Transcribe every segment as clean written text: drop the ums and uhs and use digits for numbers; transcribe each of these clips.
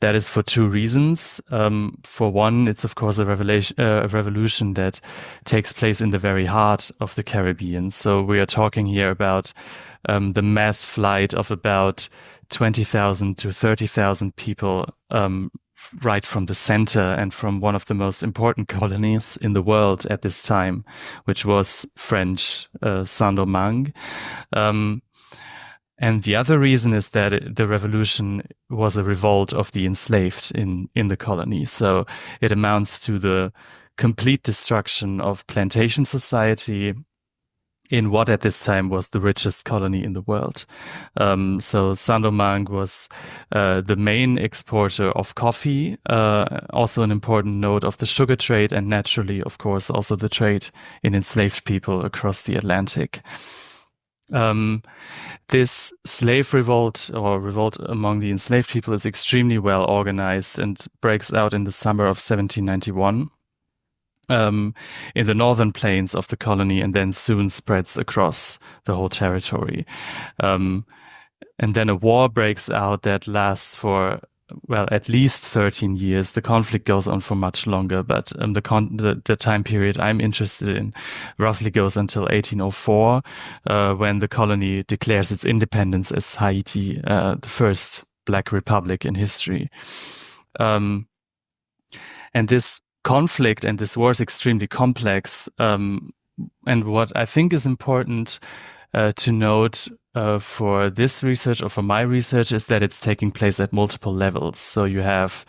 that is for two reasons. For one, it's of course a revolution that takes place in the very heart of the Caribbean. So we are talking here about the mass flight of about 20,000 to 30,000 people right from the center and from one of the most important colonies in the world at this time, which was French Saint-Domingue. And the other reason is that the revolution was a revolt of the enslaved in the colony. So it amounts to the complete destruction of plantation society in what at this time was the richest colony in the world. So Saint-Domingue was the main exporter of coffee, also an important node of the sugar trade, and naturally, of course, also the trade in enslaved people across the Atlantic. This slave revolt or revolt among the enslaved people is extremely well organized and breaks out in the summer of 1791 in the northern plains of the colony, and then soon spreads across the whole territory. And then a war breaks out that lasts for, well, at least 13 years. The conflict goes on for much longer, but the time period I'm interested in roughly goes until 1804, when the colony declares its independence as Haiti, the first Black republic in history. And this conflict and this war is extremely complex. And what I think is important to note for this research or for my research is that it's taking place at multiple levels. So you have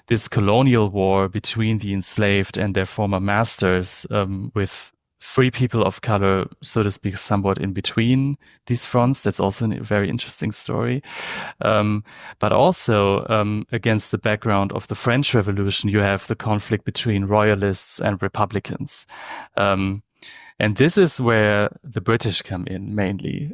this colonial war between the enslaved and their former masters, with free people of color, so to speak, somewhat in between these fronts. That's also a very interesting story. But also against the background of the French Revolution, you have the conflict between royalists and Republicans. And this is where the British come in mainly.